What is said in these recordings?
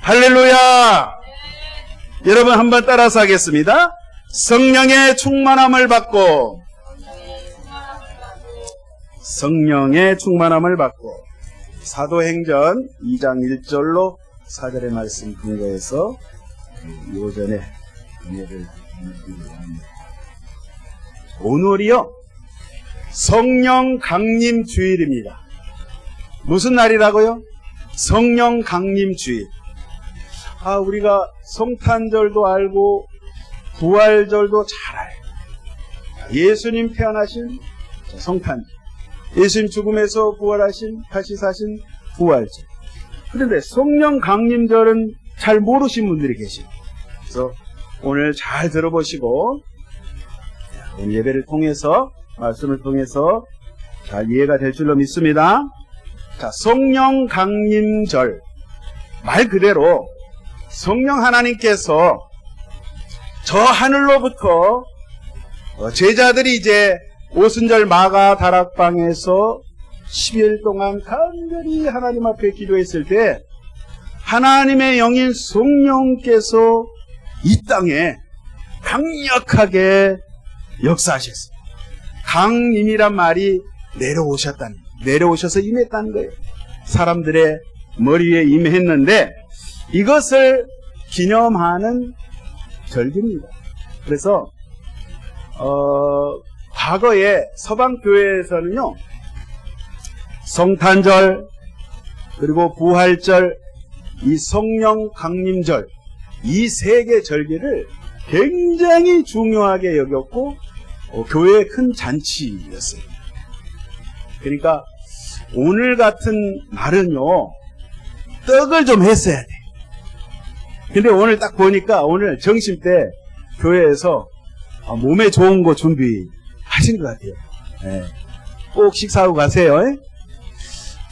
할렐루야! 여러분 한번 따라서 하겠습니다. 성령의 충만함을 받고 성령의 충만함을 받고 사도행전 2장 1절로 4절의 말씀 근거해서 오전에 은혜를 드립니다. 오늘이요 성령 강림 주일입니다. 무슨 날이라고요? 성령 강림 주일. 우리가 성탄절도 알고 부활절도 잘 알고 예수님 태어나신 성탄절, 예수님 죽음에서 부활하신 다시 사신 부활절. 그런데 성령 강림절은 잘 모르신 분들이 계십니다. 그래서 오늘 잘 들어보시고 오늘 예배를 통해서 말씀을 통해서 잘 이해가 될 줄로 믿습니다. 자, 성령 강림절 말 그대로 성령 하나님께서 저 하늘로부터 제자들이 이제 오순절 마가 다락방에서 10일 동안 간절히 하나님 앞에 기도했을 때 하나님의 영인 성령께서 이 땅에 강력하게 역사하셨습니다. 강림이란 말이 내려오셔서 임했다는 거예요. 사람들의 머리 위에 임했는데 이것을 기념하는 절기입니다. 그래서 과거에 서방교회에서는요 성탄절 그리고 부활절 이 성령 강림절 이 세 개 절기를 굉장히 중요하게 여겼고 교회의 큰 잔치였어요. 그러니까 오늘 같은 날은요 떡을 좀 했어야 돼. 근데 오늘 딱 보니까 오늘 점심 때 교회에서 몸에 좋은 거 준비하신 것 같아요. 네. 꼭 식사하고 가세요.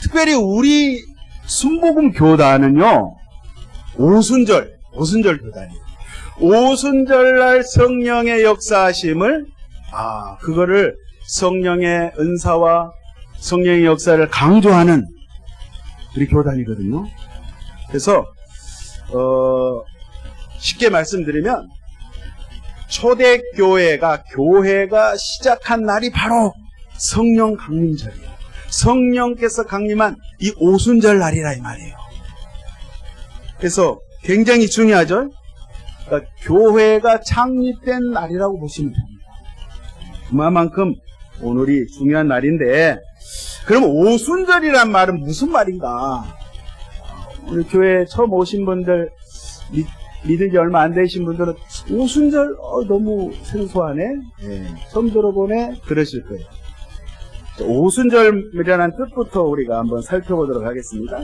특별히 우리 순복음 교단은요 오순절 교단이에요. 오순절날 성령의 역사하심을 그거를 성령의 은사와 성령의 역사를 강조하는 우리 교단이거든요. 그래서 쉽게 말씀드리면 초대교회가 교회가 시작한 날이 바로 성령 강림절이에요. 성령께서 강림한 이 오순절 날이라 이 말이에요. 그래서 굉장히 중요하죠. 그러니까 교회가 창립된 날이라고 보시면 됩니다. 그만큼 오늘이 중요한 날인데 그럼 오순절이란 말은 무슨 말인가? 우리 교회 처음 오신 분들 믿은 지 얼마 안 되신 분들은 오순절 너무 생소하네. 처음 들어보네. 그러실 거예요. 오순절이라는 뜻부터 우리가 한번 살펴보도록 하겠습니다.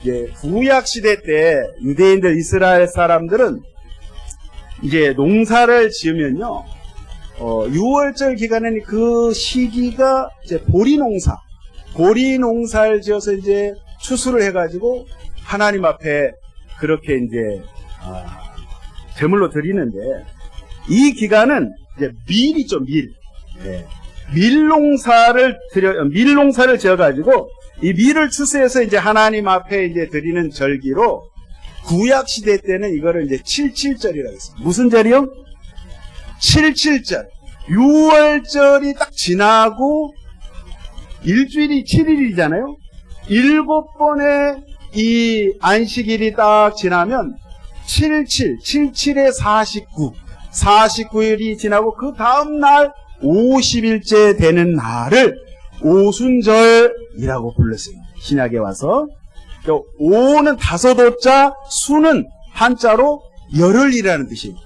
이제 구약 시대 때 유대인들 이스라엘 사람들은 이제 농사를 지으면요 6월절 기간에는 그 시기가 이제 보리 농사를 지어서 이제 추수를 해가지고 하나님 앞에 그렇게 이제 제물로 드리는데 이 기간은 이제 밀이죠, 밀. 밀농사를 지어가지고 이 밀을 추수해서 이제 하나님 앞에 이제 드리는 절기로 구약 시대 때는 이거를 이제 77절이라고 했습니다. 무슨 절이요? 77절. 6월절이 딱 지나고 일주일이 7일이잖아요. 7번의 이 안식일이 딱 지나면 77에 49일이 지나고 그 다음날 50일째 되는 날을 오순절이라고 불렀어요. 신약에 와서. 5는 5호자, 수는 한자로 열흘이라는 뜻입니다.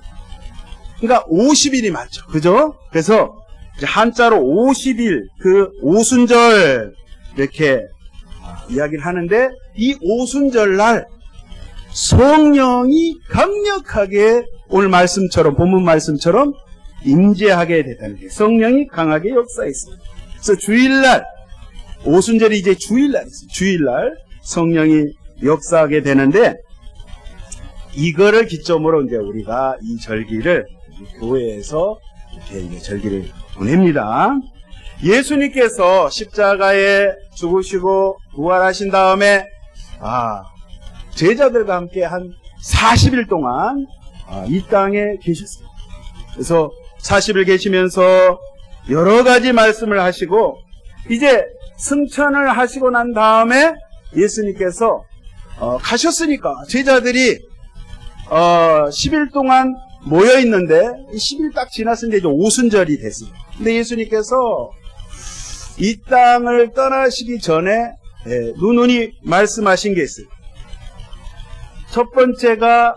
그러니까 50일이 맞죠. 그죠? 그래서 이제 한자로 50일, 그 오순절 이렇게 이야기를 하는데 이 오순절날 성령이 강력하게 오늘 말씀처럼 본문 말씀처럼 임재하게 됐다는 거예요. 성령이 강하게 역사했습니다. 그래서 주일날 오순절이 이제 주일날 있어요. 주일날 성령이 역사하게 되는데 이거를 기점으로 이제 우리가 이 절기를 교회에서 이렇게 이제 절기를 보냅니다. 예수님께서 십자가에 죽으시고 부활하신 다음에 제자들과 함께 한 40일 동안 이 땅에 계셨어요. 그래서 40일 계시면서 여러 가지 말씀을 하시고 이제 승천을 하시고 난 다음에 예수님께서 가셨으니까 제자들이 10일 동안 모여 있는데 10일 딱 지났는데 이제 오순절이 됐어요. 근데 예수님께서 이 땅을 떠나시기 전에 누누이 말씀하신 게 있어요. 첫 번째가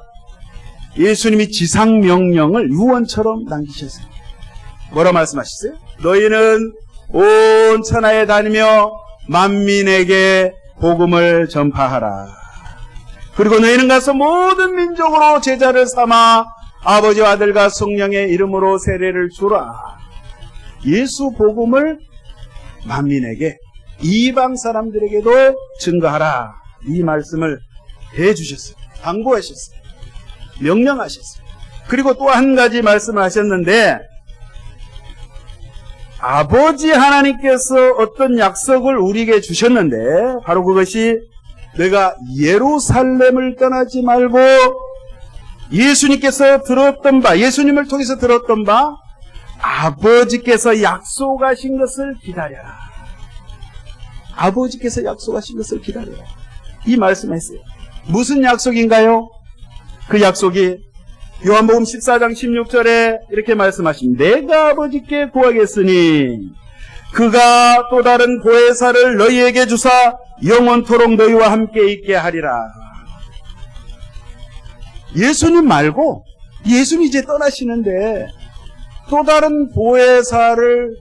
예수님이 지상 명령을 유언처럼 남기셨어요. 뭐라 말씀하셨어요? 너희는 온 천하에 다니며 만민에게 복음을 전파하라. 그리고 너희는 가서 모든 민족으로 제자를 삼아 아버지와 아들과 성령의 이름으로 세례를 주라. 예수 복음을 만민에게, 이방 사람들에게도 증거하라. 이 말씀을 해주셨어요. 당부하셨어요. 명령하셨어요. 그리고 또 한 가지 말씀을 하셨는데, 아버지 하나님께서 어떤 약속을 우리에게 주셨는데 바로 그것이 내가 예루살렘을 떠나지 말고 예수님께서 들었던 바, 예수님을 통해서 들었던 바, 아버지께서 약속하신 것을 기다려라. 아버지께서 약속하신 것을 기다려라. 이 말씀했어요. 무슨 약속인가요? 그 약속이 요한복음 14장 16절에 이렇게 말씀하십니다. 내가 아버지께 구하겠으니 그가 또 다른 보혜사를 너희에게 주사 영원토록 너희와 함께 있게 하리라. 예수님 말고, 예수님이 이제 떠나시는데 또 다른 보혜사를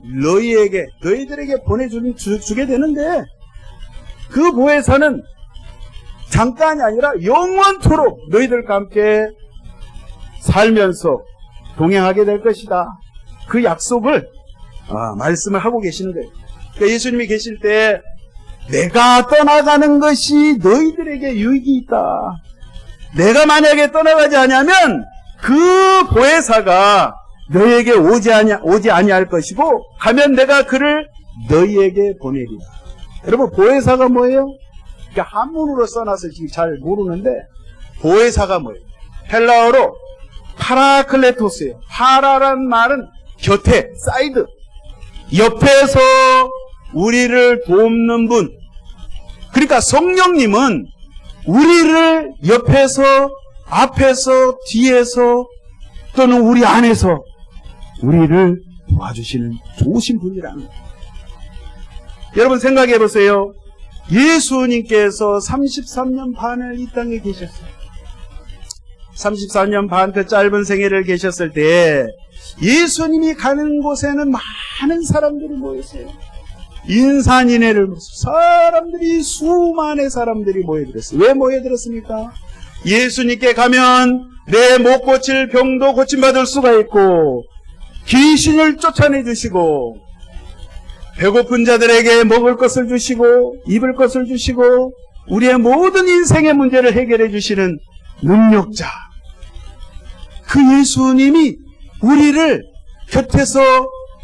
너희들에게 보내주게 되는데 그 보혜사는 잠깐이 아니라 영원토록 너희들과 함께 살면서 동행하게 될 것이다. 그 약속을 말씀을 하고 계시는 거예요. 그러니까 예수님이 계실 때 내가 떠나가는 것이 너희들에게 유익이 있다. 내가 만약에 떠나가지 않으면 그 보혜사가 너희에게 오지 아니할 것이고 가면 내가 그를 너희에게 보내리라. 여러분, 보혜사가 뭐예요? 그러니까 한문으로 써놔서 지금 잘 모르는데 보혜사가 뭐예요? 헬라어로 파라클레토스예요. 파라란 말은 곁에, 사이드, 옆에서 우리를 돕는 분. 그러니까 성령님은 우리를 옆에서, 앞에서, 뒤에서 또는 우리 안에서 우리를 도와주시는 좋으신 분이라는 거예요. 여러분 생각해 보세요. 예수님께서 33년 반을 이 땅에 계셨어요. 34년 반 그 짧은 생애를 계셨을 때 예수님이 가는 곳에는 많은 사람들이 모였어요. 인산인해를 사람들이, 수많은 사람들이 모여들었어요. 왜 모여들었습니까? 예수님께 가면 내 못 고칠 병도 고침받을 수가 있고 귀신을 쫓아내 주시고 배고픈 자들에게 먹을 것을 주시고 입을 것을 주시고 우리의 모든 인생의 문제를 해결해 주시는 능력자, 그 예수님이 우리를 곁에서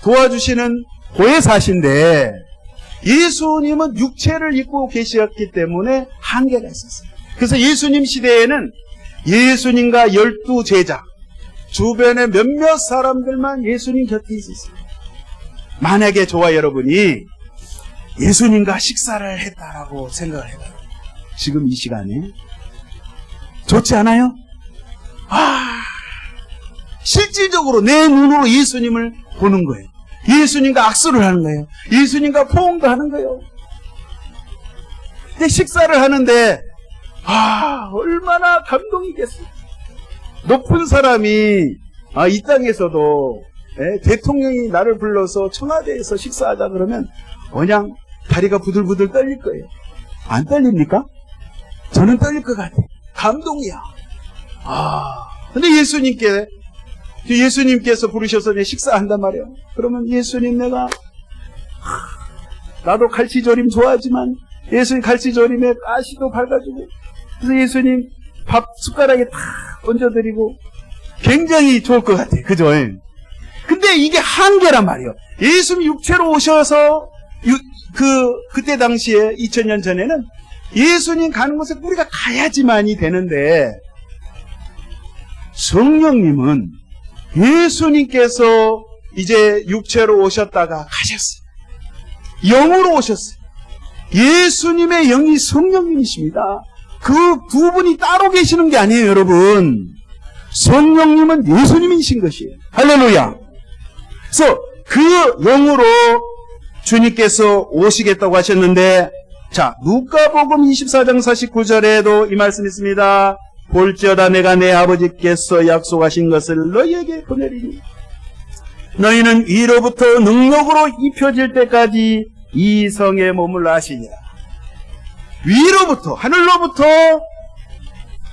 도와주시는 보혜사신데 예수님은 육체를 입고 계셨기 때문에 한계가 있었어요. 그래서 예수님 시대에는 예수님과 12제자, 주변에 몇몇 사람들만 예수님 곁에 있었어요. 만약에 저와 여러분이 예수님과 식사를 했다라고 생각을 해봐요. 지금 이 시간에 좋지 않아요? 실질적으로 내 눈으로 예수님을 보는 거예요. 예수님과 악수를 하는 거예요. 예수님과 포옹도 하는 거예요. 근데 식사를 하는데 얼마나 감동이겠어요. 높은 사람이 이 땅에서도 대통령이 나를 불러서 청와대에서 식사하자 그러면 그냥 다리가 부들부들 떨릴 거예요. 안 떨립니까? 저는 떨릴 것 같아요. 감동이야. 근데 예수님께서 부르셔서 식사한단 말이에요. 그러면 예수님, 나도 갈치조림 좋아하지만 예수님 갈치조림에 가시도 발라주고, 그래서 예수님 밥 숟가락에 다 얹어드리고 굉장히 좋을 것 같아요. 그죠? 근데 이게 한계란 말이에요. 예수님 육체로 오셔서 그때 당시에 2000년 전에는 예수님 가는 곳에 우리가 가야지만이 되는데, 성령님은 예수님께서 이제 육체로 오셨다가 가셨어요. 영으로 오셨어요. 예수님의 영이 성령님이십니다. 그 두 분이 따로 계시는 게 아니에요, 여러분. 성령님은 예수님이신 것이에요. 할렐루야. 그래서 그 영으로 주님께서 오시겠다고 하셨는데, 자, 누가복음 24장 49절에도 이 말씀이 있습니다. 볼지어다 내가 내 아버지께서 약속하신 것을 너희에게 보내리니 너희는 위로부터 능력으로 입혀질 때까지 이 성에 머물러 하시니라. 위로부터, 하늘로부터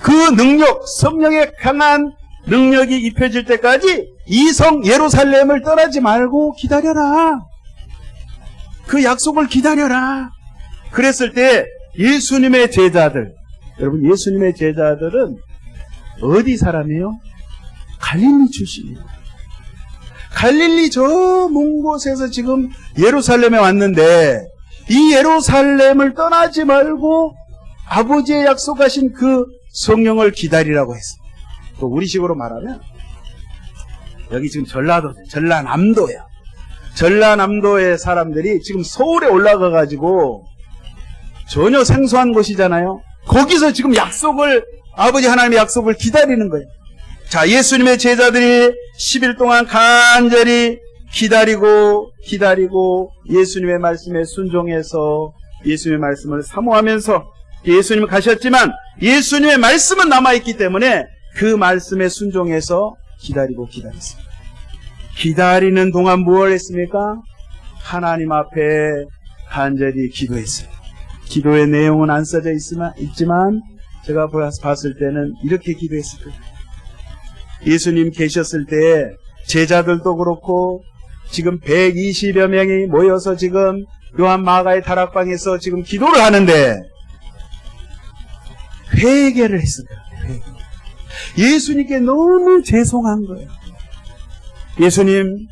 그 능력, 성령의 강한 능력이 입혀질 때까지 이 성 예루살렘을 떠나지 말고 기다려라. 그 약속을 기다려라. 그랬을 때 예수님의 제자들, 여러분 예수님의 제자들은 어디 사람이에요? 갈릴리 출신이에요. 갈릴리 저 먼 곳에서 지금 예루살렘에 왔는데 이 예루살렘을 떠나지 말고 아버지의 약속하신 그 성령을 기다리라고 했어요. 또 우리식으로 말하면 여기 지금 전라남도야. 전라남도의 사람들이 지금 서울에 올라가가지고 전혀 생소한 곳이잖아요. 거기서 지금 약속을, 아버지 하나님의 약속을 기다리는 거예요. 자, 예수님의 제자들이 10일 동안 간절히 기다리고 예수님의 말씀에 순종해서 예수님의 말씀을 사모하면서 예수님은 가셨지만 예수님의 말씀은 남아있기 때문에 그 말씀에 순종해서 기다렸습니다. 기다리는 동안 무엇을 했습니까? 하나님 앞에 간절히 기도했어요. 기도의 내용은 안 써져 있지만 제가 봤을 때는 이렇게 기도했을 거예요. 예수님 계셨을 때 제자들도 그렇고 지금 120여 명이 모여서 지금 요한 마가의 다락방에서 지금 기도를 하는데 회개를 했을 거예요. 예수님께 너무 죄송한 거예요. 예수님,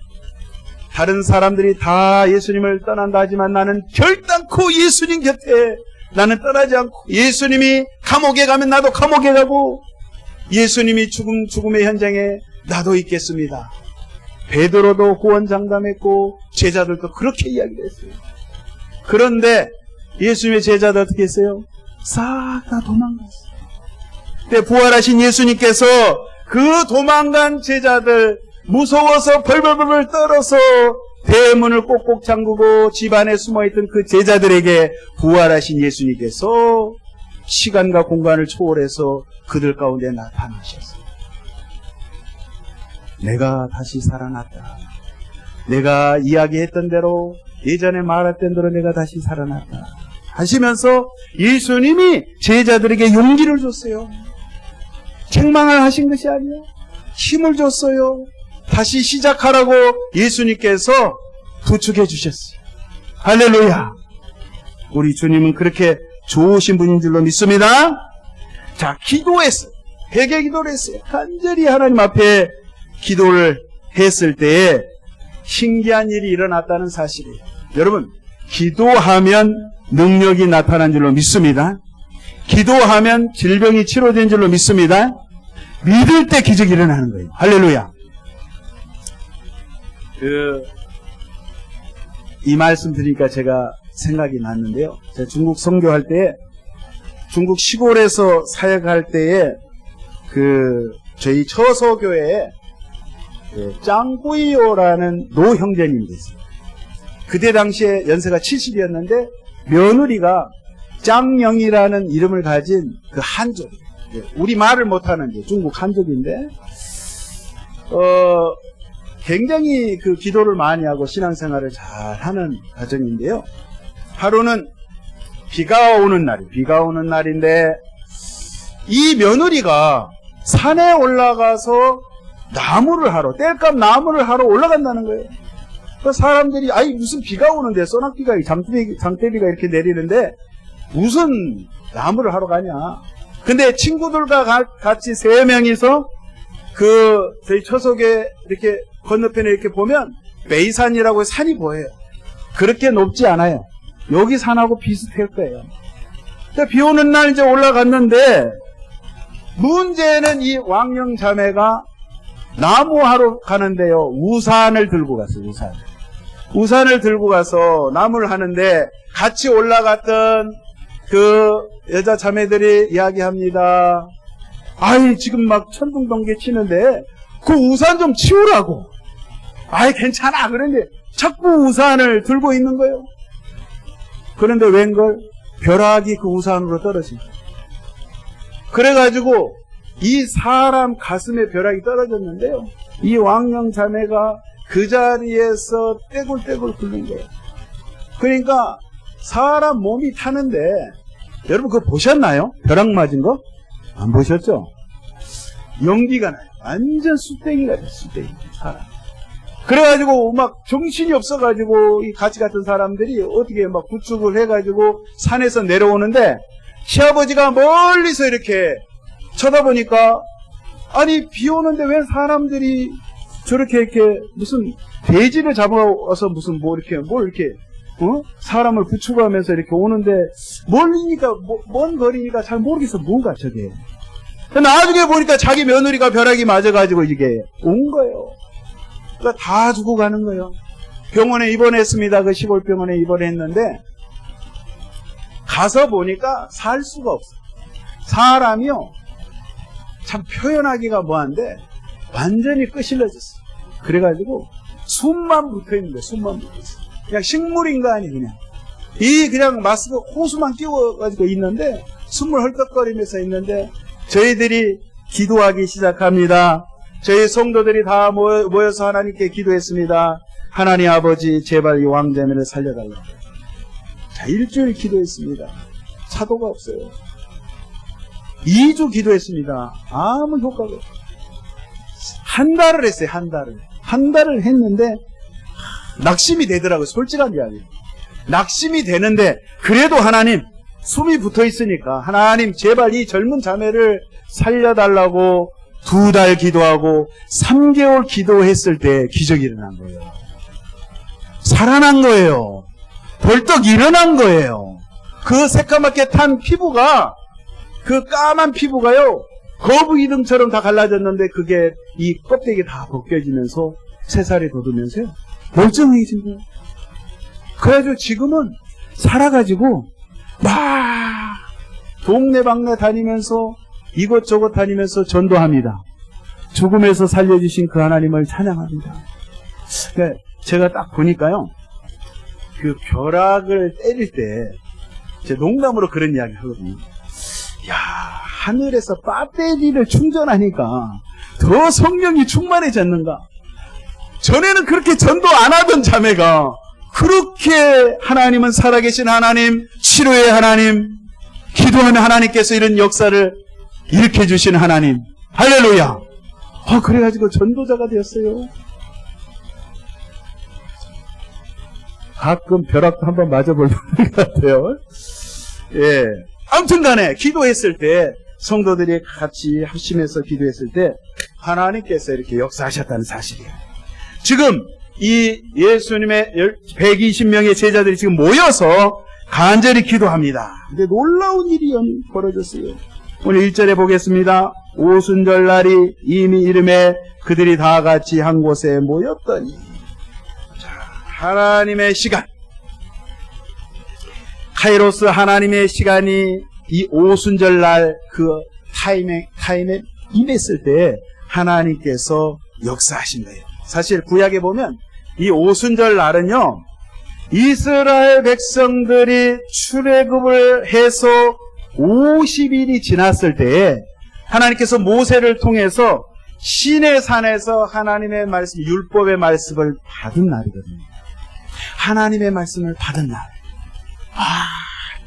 다른 사람들이 다 예수님을 떠난다 하지만 나는 결단코 예수님 곁에 나는 떠나지 않고, 예수님이 감옥에 가면 나도 감옥에 가고 예수님이 죽음의 현장에 나도 있겠습니다. 베드로도 구원장담했고 제자들도 그렇게 이야기를 했어요. 그런데 예수님의 제자들 어떻게 했어요? 싹 다 도망갔어요. 그때 부활하신 예수님께서 그 도망간 제자들 무서워서 벌벌벌 떨어서 대문을 꼭꼭 잠그고 집안에 숨어있던 그 제자들에게 부활하신 예수님께서 시간과 공간을 초월해서 그들 가운데 나타나셨어요. 내가 다시 살아났다. 내가 이야기했던 대로, 예전에 말했던 대로 내가 다시 살아났다 하시면서 예수님이 제자들에게 용기를 줬어요. 책망을 하신 것이 아니에요. 힘을 줬어요. 다시 시작하라고 예수님께서 부축해 주셨어요. 할렐루야. 우리 주님은 그렇게 좋으신 분인 줄로 믿습니다. 자, 기도했어요. 회개 기도를 했어요. 간절히 하나님 앞에 기도를 했을 때에 신기한 일이 일어났다는 사실이에요. 여러분, 기도하면 능력이 나타난 줄로 믿습니다. 기도하면 질병이 치료된 줄로 믿습니다. 믿을 때 기적이 일어나는 거예요. 할렐루야. 이 말씀 드리니까 제가 생각이 났는데요. 제가 중국 선교할 때, 중국 시골에서 사역할 때에 저희 처소교회에 짱구이오라는 노 형제님이 있어요. 그때 당시에 연세가 70이었는데 며느리가 짱영이라는 이름을 가진 그 한족이에요. 우리 말을 못하는 중국 한족인데 굉장히 그 기도를 많이 하고 신앙생활을 잘 하는 가정인데요. 하루는 비가 오는 날인데 이 며느리가 산에 올라가서 땔감 나무를 하러 올라간다는 거예요. 그 사람들이 무슨 비가 오는데 소낙비가 장대비가 이렇게 내리는데 무슨 나무를 하러 가냐. 근데 친구들과 같이 3명이서 저희 처석에 이렇게 건너편에 이렇게 보면 베이산이라고 산이 보여요. 그렇게 높지 않아요. 여기 산하고 비슷할 거예요. 비 오는 날 이제 올라갔는데, 문제는 이 왕영 자매가 나무하러 가는데요, 우산을 들고 갔어요, 우산을 들고 가서 나무를 하는데, 같이 올라갔던 그 여자 자매들이 이야기합니다. 아이, 지금 막 천둥번개 치는데, 그 우산 좀 치우라고. 아이, 괜찮아. 그런데 자꾸 우산을 들고 있는 거예요. 그런데 웬걸? 벼락이 그 우산으로 떨어진 거예요. 그래가지고 이 사람 가슴에 벼락이 떨어졌는데요, 이 왕영 자매가 그 자리에서 떼굴떼굴 굴린 거예요. 그러니까 사람 몸이 타는데, 여러분 그거 보셨나요? 벼락 맞은 거? 안 보셨죠? 연기가 나요. 완전 쑥대기가 돼요, 쑥대기. 사람. 그래가지고 막 정신이 없어가지고 이 가치 같은 사람들이 어떻게 막 구축을 해가지고 산에서 내려오는데, 시아버지가 멀리서 이렇게 쳐다보니까, 아니 비 오는데 왜 사람들이 저렇게 이렇게 무슨 돼지를 잡아와서 무슨 뭐 이렇게 뭘 이렇게 사람을 구축하면서 이렇게 오는데, 멀리니까 먼 거리니까 잘 모르겠어. 뭔가 저게. 나중에 보니까 자기 며느리가 벼락이 맞아가지고 이게 온 거예요. 그러니까 다 죽고 가는 거예요. 병원에 입원했습니다. 그 시골병원에 입원했는데, 가서 보니까 살 수가 없어. 사람이요, 참 표현하기가 뭐한데 완전히 끄실러졌어. 그래가지고 숨만 붙어있는 거예요. 숨만 붙어있어. 그냥 식물인간이 그냥 마스크 호수만 끼워가지고 있는데, 숨을 헐떡거리면서 있는데, 저희들이 기도하기 시작합니다. 저희 성도들이 다 모여서 하나님께 기도했습니다. 하나님 아버지, 제발 이 왕자매를 살려달라고. 자, 일주일 기도했습니다. 사도가 없어요. 2주 기도했습니다. 아무 효과가 없어요. 한 달을 했어요. 한 달을 했는데 낙심이 되더라고요. 솔직한 이야기. 낙심이 되는데, 그래도 하나님, 숨이 붙어 있으니까 하나님 제발 이 젊은 자매를 살려달라고 2달 기도하고 3개월 기도했을 때 기적이 일어난 거예요. 살아난 거예요. 벌떡 일어난 거예요. 그 새까맣게 탄 피부가, 그 까만 피부가요, 거북이등처럼 다 갈라졌는데, 그게 이 껍데기 다 벗겨지면서 새살이 돋으면서요, 멀쩡해진 거예요. 그래가지고 지금은 살아가지고 막 동네방네 다니면서 이것저것 다니면서 전도합니다. 죽음에서 살려주신 그 하나님을 찬양합니다. 그러니까 제가 딱 보니까요, 그 벼락을 때릴 때 제 농담으로 그런 이야기 하거든요. 야, 하늘에서 배터리를 충전하니까 더 성령이 충만해졌는가. 전에는 그렇게 전도 안 하던 자매가 그렇게 하나님은 살아계신 하나님, 치료의 하나님, 기도하는 하나님께서 이런 역사를 일으켜주신 하나님, 할렐루야. 그래가지고 전도자가 되었어요. 가끔 벼락도 한번 맞아볼 것 같아요. 예. 아무튼 간에 기도했을 때, 성도들이 같이 합심해서 기도했을 때 하나님께서 이렇게 역사하셨다는 사실이에요. 지금 이 예수님의 120명의 제자들이 지금 모여서 간절히 기도합니다. 근데 놀라운 일이 벌어졌어요. 오늘 1절에 보겠습니다. 오순절 날이 이미 이름에 그들이 다 같이 한 곳에 모였더니, 자, 하나님의 시간, 카이로스 하나님의 시간이 이 오순절 날 그 타임에 임했을 때 하나님께서 역사하신 거예요. 사실 구약에 보면 이 오순절 날은요, 이스라엘 백성들이 출애굽을 해서 50일이 지났을 때에 하나님께서 모세를 통해서 시내산에서 하나님의 말씀, 율법의 말씀을 받은 날이거든요. 하나님의 말씀을 받은 날.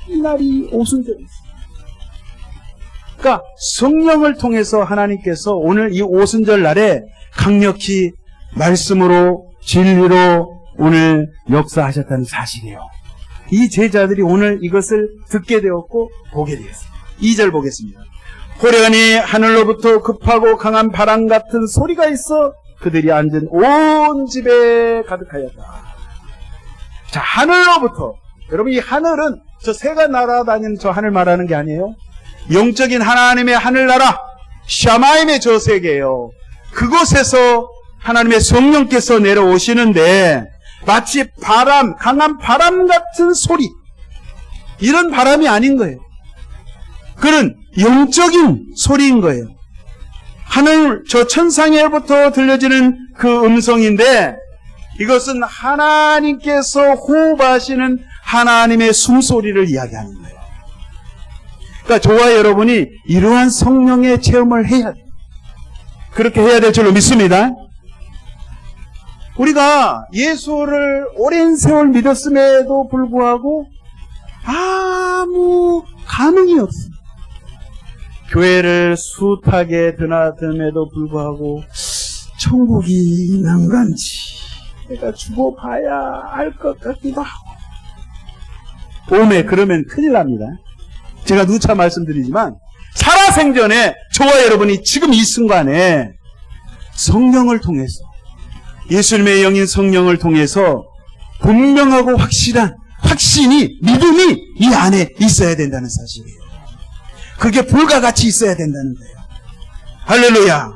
이 날이 오순절이었어요. 그러니까 성령을 통해서 하나님께서 오늘 이 오순절 날에 강력히 말씀으로, 진리로 오늘 역사하셨다는 사실이에요. 이 제자들이 오늘 이것을 듣게 되었고 보게 되었습니다. 2절 보겠습니다. 호련히 하늘로부터 급하고 강한 바람 같은 소리가 있어 그들이 앉은 온 집에 가득하였다. 자, 하늘로부터. 여러분, 이 하늘은 저 새가 날아다니는 저 하늘 말하는 게 아니에요. 영적인 하나님의 하늘나라, 샤마임의 저 세계예요. 그곳에서 하나님의 성령께서 내려오시는데 마치 바람, 강한 바람 같은 소리, 이런 바람이 아닌 거예요. 그런 영적인 소리인 거예요. 하늘 저 천상에부터 들려지는 그 음성인데 이것은 하나님께서 호흡하시는 하나님의 숨소리를 이야기하는 거예요. 그러니까 저와 여러분이 이러한 성령의 체험을 해야 돼요. 그렇게 해야 될 줄로 믿습니다. 우리가 예수를 오랜 세월 믿었음에도 불구하고 아무 감흥이 없어요. 교회를 숱하게 드나듦에도 불구하고 천국이 있는 건지 내가 죽어봐야 알 것 같기도 하고. 오메, 그러면 큰일 납니다. 제가 누차 말씀드리지만 살아생전에 저와 여러분이 지금 이 순간에 성령을 통해서, 예수님의 영인 성령을 통해서 분명하고 확실한 확신이, 믿음이 이 안에 있어야 된다는 사실이에요. 그게 불과 같이 있어야 된다는 거예요. 할렐루야.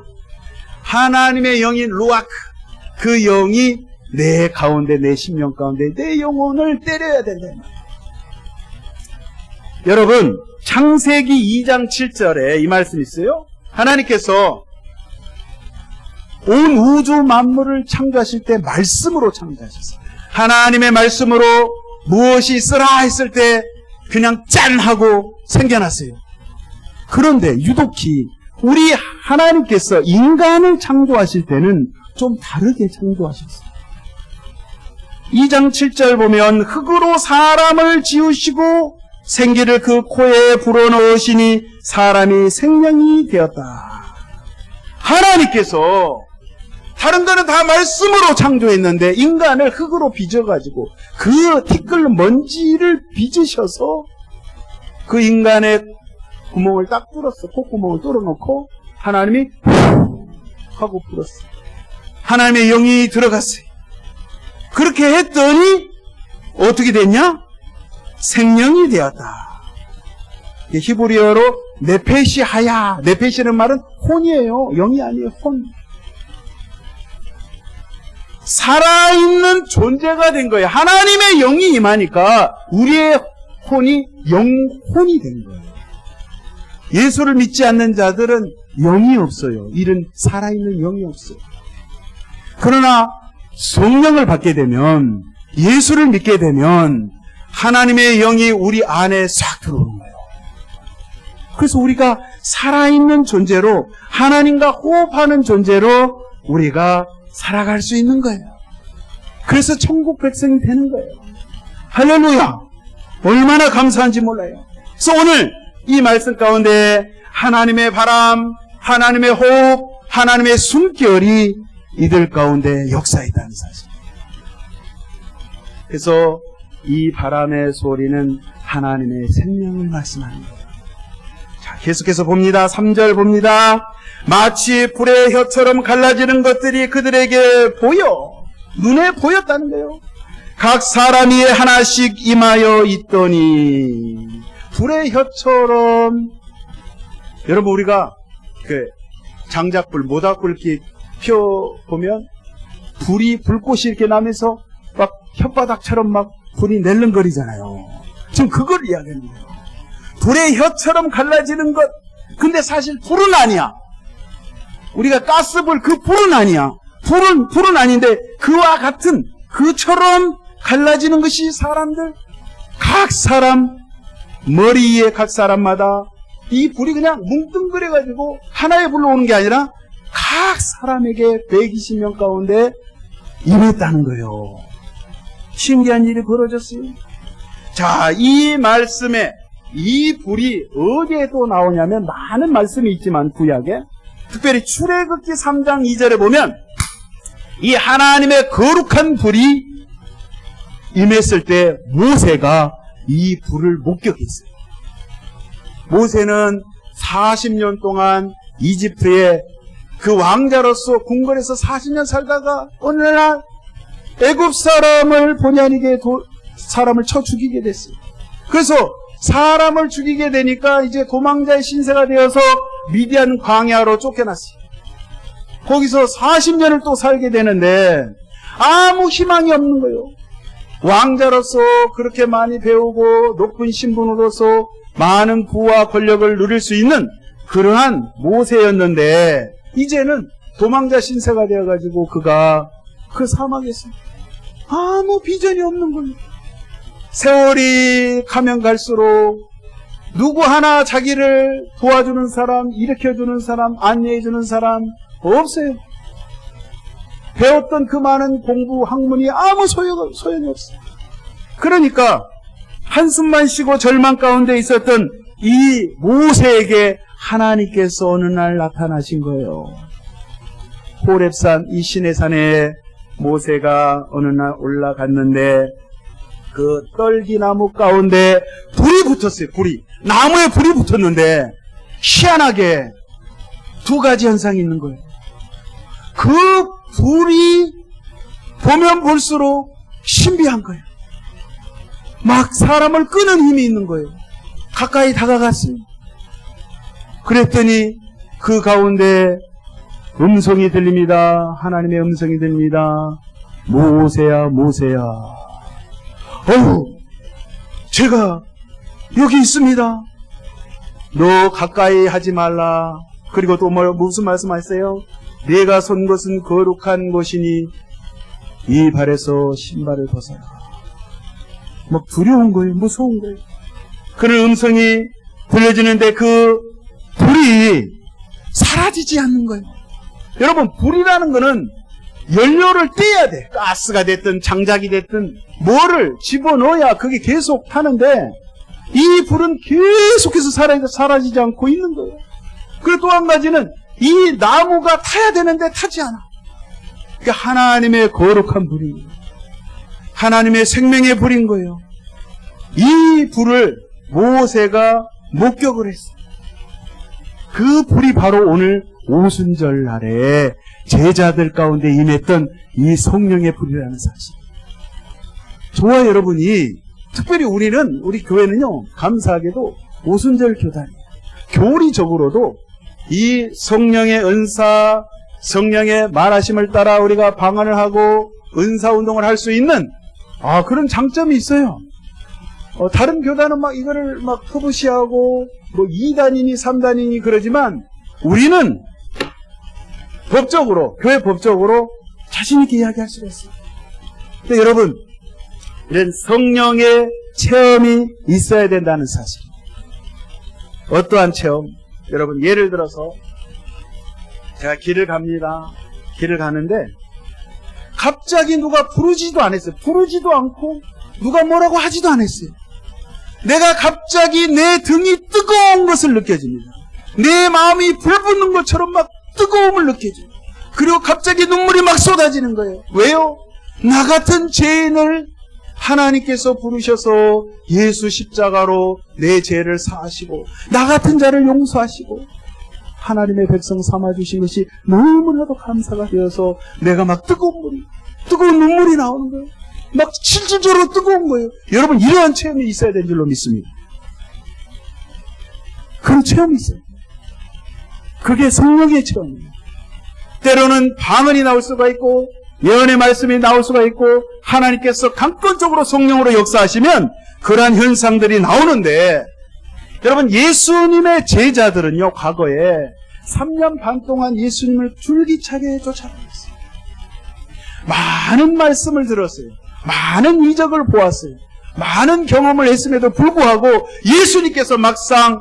하나님의 영인 루아크, 그 영이 내 가운데, 내 심령 가운데 내 영혼을 때려야 된다는 거예요. 여러분, 창세기 2장 7절에 이 말씀이 있어요. 하나님께서 온 우주 만물을 창조하실 때 말씀으로 창조하셨어요. 하나님의 말씀으로 무엇이 있으라 했을 때 그냥 짠 하고 생겨났어요. 그런데 유독히 우리 하나님께서 인간을 창조하실 때는 좀 다르게 창조하셨어요. 2장 7절 보면 흙으로 사람을 지으시고 생기를 그 코에 불어넣으시니 사람이 생명이 되었다. 하나님께서 다른 데는 다 말씀으로 창조했는데 인간을 흙으로 빚어가지고 그 티끌 먼지를 빚으셔서 그 인간의 구멍을 딱 뚫었어. 콧구멍을 뚫어놓고 하나님이 하고 불었어. 하나님의 영이 들어갔어요. 그렇게 했더니 어떻게 됐냐? 생명이 되었다. 히브리어로 네페시하야. 네페시는 말은 혼이에요. 영이 아니에요. 혼. 살아있는 존재가 된 거예요. 하나님의 영이 임하니까 우리의 혼이 영혼이 된 거예요. 예수를 믿지 않는 자들은 영이 없어요. 이런 살아있는 영이 없어요. 그러나 성령을 받게 되면, 예수를 믿게 되면 하나님의 영이 우리 안에 싹 들어오는 거예요. 그래서 우리가 살아있는 존재로, 하나님과 호흡하는 존재로 우리가 살아갈 수 있는 거예요. 그래서 천국 백성이 되는 거예요. 할렐루야! 얼마나 감사한지 몰라요. 그래서 오늘 이 말씀 가운데 하나님의 바람, 하나님의 호흡, 하나님의 숨결이 이들 가운데 역사했다는 사실. 그래서 이 바람의 소리는 하나님의 생명을 말씀하는 거예요. 자, 계속해서 봅니다. 3절 봅니다. 마치 불의 혀처럼 갈라지는 것들이 그들에게 보여, 눈에 보였다는 거예요. 각 사람이 하나씩 임하여 있더니 불의 혀처럼. 여러분, 우리가 그 장작불, 모닥불 이렇게 펴보면 불꽃이 이렇게 나면서 막 혓바닥처럼 막 불이 낼름거리잖아요. 지금 그걸 이야기하는 거예요. 불의 혀처럼 갈라지는 것. 근데 사실 불은 아니야. 우리가 가스불, 그 불은 아니야. 불은 아닌데 그와 같은, 그처럼 갈라지는 것이 사람들, 각 사람 머리 위에 각 사람마다 이 불이 그냥 뭉뚱그려가지고 하나의 불로 오는 게 아니라 각 사람에게 120명 가운데 임했다는 거예요. 신기한 일이 벌어졌어요. 자, 이 말씀에 이 불이 어디에 또 나오냐면, 많은 말씀이 있지만 구약에, 특별히 출애굽기 3장 2절에 보면 이 하나님의 거룩한 불이 임했을 때 모세가 이 불을 목격했어요. 모세는 40년 동안 이집트의 그 왕자로서 궁궐에서 40년 살다가 어느 날 애굽 사람을 본의 아니게 사람을 쳐 죽이게 됐어요. 그래서 사람을 죽이게 되니까 이제 도망자의 신세가 되어서 미디안 광야로 쫓겨났어요. 거기서 40년을 또 살게 되는데 아무 희망이 없는 거예요. 왕자로서 그렇게 많이 배우고 높은 신분으로서 많은 부와 권력을 누릴 수 있는 그러한 모세였는데 이제는 도망자 신세가 되어가지고 그가 그 사막에서 아무 비전이 없는 거예요. 세월이 가면 갈수록 누구 하나 자기를 도와주는 사람, 일으켜주는 사람, 안내해주는 사람 없어요. 배웠던 그 많은 공부, 학문이 아무 소용이 없어요. 그러니까 한숨만 쉬고 절망 가운데 있었던 이 모세에게 하나님께서 어느 날 나타나신 거예요. 호렙산, 이 시내산에 모세가 어느 날 올라갔는데 그 떨기나무 가운데 불이 붙었어요. 불이. 나무에 불이 붙었는데 희한하게 두 가지 현상이 있는 거예요. 그 불이 보면 볼수록 신비한 거예요. 막 사람을 끄는 힘이 있는 거예요. 가까이 다가갔어요. 그랬더니 그 가운데 음성이 들립니다. 하나님의 음성이 들립니다. 모세야, 모세야. 제가 여기 있습니다. 너 가까이 하지 말라. 그리고 또 무슨 말씀하세요? 내가 손 것은 거룩한 것이니 이 발에서 신발을 벗어라. 막 두려운 거예요. 무서운 거예요. 그런 음성이 들려지는데 그 불이 사라지지 않는 거예요. 여러분, 불이라는 거는 연료를 떼야 돼. 가스가 됐든 장작이 됐든 뭐를 집어넣어야 그게 계속 타는데 이 불은 계속해서 사라지지 않고 있는 거예요. 그리고 또 한 가지는 이 나무가 타야 되는데 타지 않아. 그러니까 하나님의 거룩한 불이에요. 하나님의 생명의 불인 거예요. 이 불을 모세가 목격을 했어요. 그 불이 바로 오늘 오순절 날에 제자들 가운데 임했던 이 성령의 불이라는 사실. 저와 여러분이, 특별히 우리 교회는요, 감사하게도 오순절 교단이에요. 교리적으로도 이 성령의 은사, 성령의 말하심을 따라 우리가 방언을 하고 은사운동을 할 수 있는 그런 장점이 있어요. 다른 교단은 막 이거를 막 터부시하고 뭐 2단이니 3단이니 그러지만 우리는 법적으로, 교회 법적으로 자신있게 이야기할 수가 있어요. 근데 여러분, 이런 성령의 체험이 있어야 된다는 사실. 어떠한 체험? 여러분, 예를 들어서 제가 길을 갑니다. 길을 가는데 갑자기 누가 부르지도 않았어요. 부르지도 않고 누가 뭐라고 하지도 않았어요. 내가 갑자기 내 등이 뜨거운 것을 느껴집니다. 내 마음이 불붙는 것처럼 막 뜨거움을 느껴져요. 그리고 갑자기 눈물이 막 쏟아지는 거예요. 왜요? 나 같은 죄인을 하나님께서 부르셔서 예수 십자가로 내 죄를 사하시고 나 같은 자를 용서하시고 하나님의 백성 삼아주신 것이 너무나도 감사가 되어서 내가 막 뜨거운 눈물이 나오는 거예요. 막 실질적으로 뜨거운 거예요. 여러분, 이러한 체험이 있어야 되는 줄로 믿습니다. 그런 체험이 있어요. 그게 성령의 체험이에요. 때로는 방언이 나올 수가 있고 예언의 말씀이 나올 수가 있고 하나님께서 강권적으로 성령으로 역사하시면 그러한 현상들이 나오는데, 여러분, 예수님의 제자들은요, 과거에 3년 반 동안 예수님을 줄기차게 쫓아다녔어요. 많은 말씀을 들었어요. 많은 이적을 보았어요. 많은 경험을 했음에도 불구하고 예수님께서 막상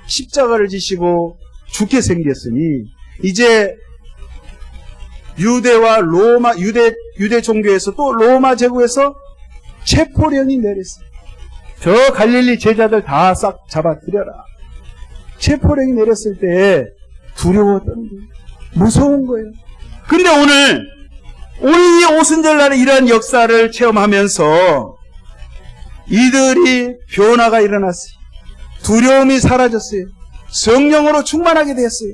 십자가를 지시고 죽게 생겼으니 이제 유대와 로마, 유대 종교에서 또 로마 제국에서 체포령이 내렸어요. 저 갈릴리 제자들 다 싹 잡아들여라. 체포령이 내렸을 때 두려웠던 거예요. 무서운 거예요. 근데 오늘 이 오순절 날에 이러한 역사를 체험하면서 이들이 변화가 일어났어요. 두려움이 사라졌어요. 성령으로 충만하게 되었어요.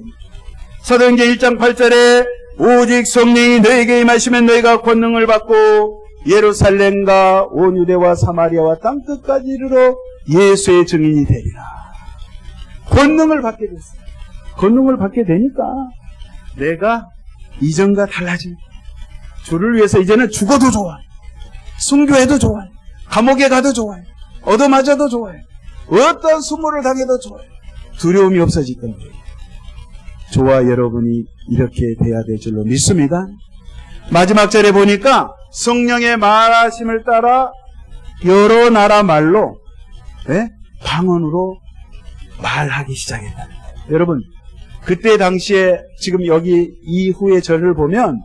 사도행전 1장 8절에 오직 성령이 너에게 임하시면 너희가 권능을 받고 예루살렘과 온 유대와 사마리아와 땅끝까지 이르러 예수의 증인이 되리라. 권능을 받게 됐어요. 권능을 받게 되니까 내가 이전과 달라진 주를 위해서 이제는 죽어도 좋아, 순교해도 좋아요, 감옥에 가도 좋아요, 얻어맞아도 좋아요, 어떤 수모를 당해도 좋아요. 두려움이 없어질 겁니다. 저와 여러분이 이렇게 돼야 될 줄로 믿습니다. 마지막 절에 보니까 성령의 말하심을 따라 여러 나라 말로 방언으로 말하기 시작했다는 거예요. 여러분, 그때 당시에 지금 여기 이후의 절을 보면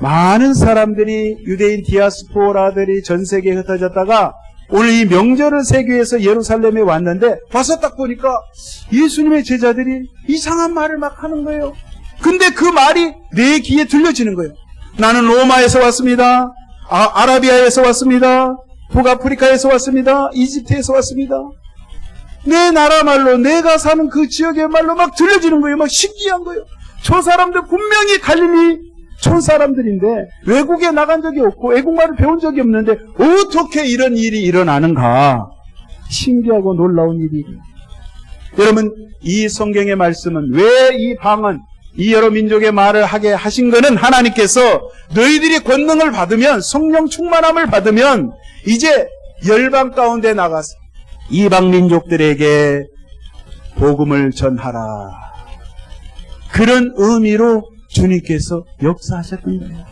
많은 사람들이 유대인 디아스포라들이 전 세계에 흩어졌다가 오늘 이 명절을 세기 위해서 예루살렘에 왔는데 와서 딱 보니까 예수님의 제자들이 이상한 말을 막 하는 거예요. 근데 그 말이 내 귀에 들려지는 거예요. 나는 로마에서 왔습니다. 아라비아에서 왔습니다. 북아프리카에서 왔습니다. 이집트에서 왔습니다. 내 나라 말로, 내가 사는 그 지역의 말로 막 들려지는 거예요. 막 신기한 거예요. 저 사람들 분명히 갈릴리 촌 사람들인데 외국에 나간 적이 없고 외국말을 배운 적이 없는데 어떻게 이런 일이 일어나는가. 신기하고 놀라운 일이에요. 여러분, 이 성경의 말씀은 왜 이 방언, 이 여러 민족의 말을 하게 하신 것은 하나님께서 너희들이 권능을 받으면, 성령 충만함을 받으면 이제 열방 가운데 나가서 이방 민족들에게 복음을 전하라. 그런 의미로 주님께서 역사하셨던 거예요.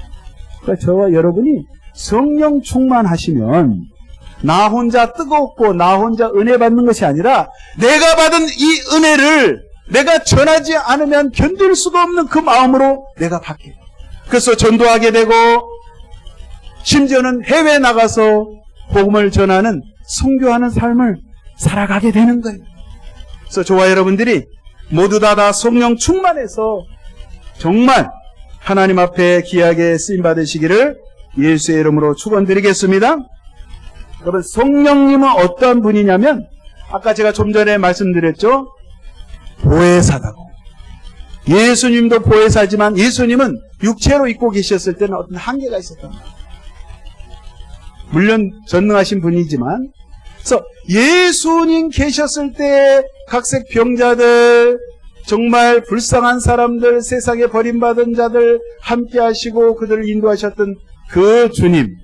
그러니까 저와 여러분이 성령 충만하시면 나 혼자 뜨겁고 나 혼자 은혜 받는 것이 아니라 내가 받은 이 은혜를 내가 전하지 않으면 견딜 수가 없는 그 마음으로 내가 받게 돼요. 그래서 전도하게 되고 심지어는 해외에 나가서 복음을 전하는 선교하는 삶을 살아가게 되는 거예요. 그래서 저와 여러분들이 모두 다 성령 충만해서 정말 하나님 앞에 귀하게 쓰임받으시기를 예수의 이름으로 축원드리겠습니다. 여러분, 성령님은 어떠한 분이냐면 아까 제가 좀 전에 말씀드렸죠. 보혜사다고. 예수님도 보혜사지만 예수님은 육체로 있고 계셨을 때는 어떤 한계가 있었던 거예요. 물론 전능하신 분이지만, 그래서 예수님 계셨을 때 각색 병자들, 정말 불쌍한 사람들, 세상에 버림받은 자들 함께 하시고 그들을 인도하셨던 그 주님,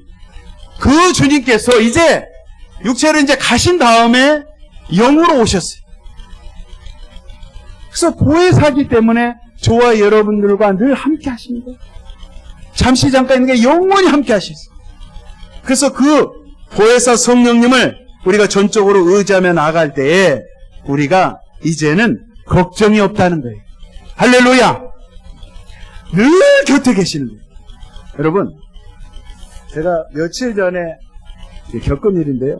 그 주님께서 이제 육체로 이제 가신 다음에 영으로 오셨어요. 그래서 보혜사기 때문에 저와 여러분들과 늘 함께 하십니다. 잠시 잠깐 있는 게 영원히 함께 하시겠어요. 그래서 그 보혜사 성령님을 우리가 전적으로 의지하며 나아갈 때에 우리가 이제는 걱정이 없다는 거예요. 할렐루야! 늘 곁에 계시는 거예요. 여러분, 제가 며칠 전에 겪은 일인데요.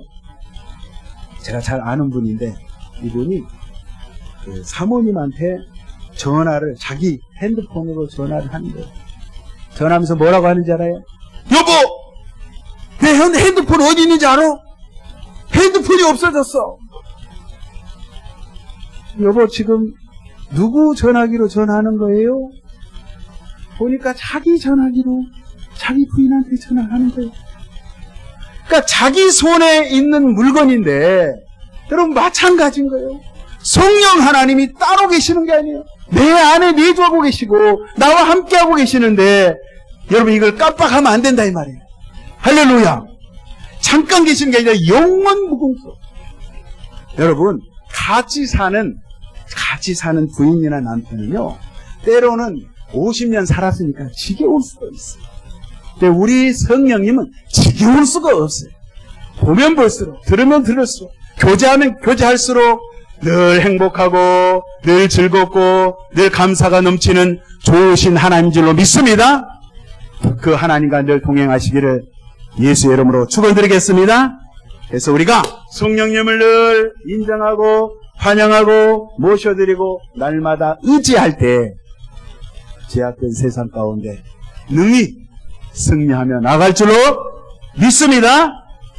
제가 잘 아는 분인데 이분이 그 사모님한테 전화를, 자기 핸드폰으로 전화를 하는 거예요. 전화하면서 뭐라고 하는지 알아요? 여보! 내 핸드폰 어디 있는지 알아? 핸드폰이 없어졌어. 여보, 지금 누구 전화기로 전화하는 거예요? 보니까 자기 전화기로 자기 부인한테 전화하는 거예요. 그러니까 자기 손에 있는 물건인데 여러분 마찬가지인 거예요. 성령 하나님이 따로 계시는 게 아니에요. 내 안에 내주하고 계시고 나와 함께하고 계시는데 여러분 이걸 깜빡하면 안 된다 이 말이에요. 할렐루야. 잠깐 계시는 게 아니라 영원 무궁수. 여러분 같이 사는 부인이나 남편은요 때로는 50년 살았으니까 지겨울 수가 있어요. 근데 우리 성령님은 지겨울 수가 없어요. 보면 볼수록, 들으면 들을수록, 교제하면 교제할수록 늘 행복하고 늘 즐겁고 늘 감사가 넘치는 좋으신 하나님인 줄로 믿습니다. 그 하나님과 늘 동행하시기를 예수의 이름으로 축원드리겠습니다. 그래서 우리가 성령님을 늘 인정하고 환영하고 모셔드리고 날마다 의지할 때 제약된 세상 가운데 능히 승리하며 나갈 줄로 믿습니다.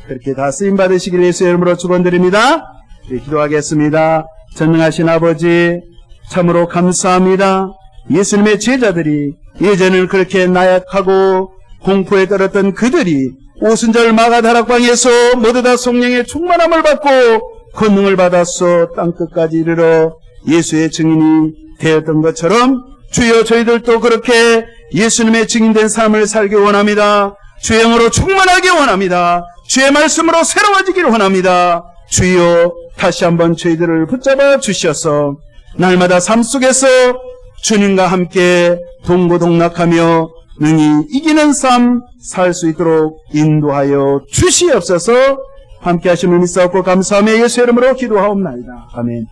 그렇게 다 쓰임받으시기를 예수의 이름으로 축원드립니다. 기도하겠습니다. 전능하신 아버지 참으로 감사합니다. 예수님의 제자들이 예전에는 그렇게 나약하고 공포에 떨었던 그들이 오순절 마가다락방에서 모두 다 성령의 충만함을 받고 권능을 받았어 땅끝까지 이르러 예수의 증인이 되었던 것처럼 주여 저희들도 그렇게 예수님의 증인된 삶을 살기 원합니다. 주의 영으로 충만하기 원합니다. 주의 말씀으로 새로워지기를 원합니다. 주여 다시 한번 저희들을 붙잡아 주셔서 날마다 삶 속에서 주님과 함께 동고동락하며 능히 이기는 삶 살 수 있도록 인도하여 주시옵소서. 함께 하심을 믿사옵고 감사하며 예수의 이름으로 기도하옵나이다. 아멘.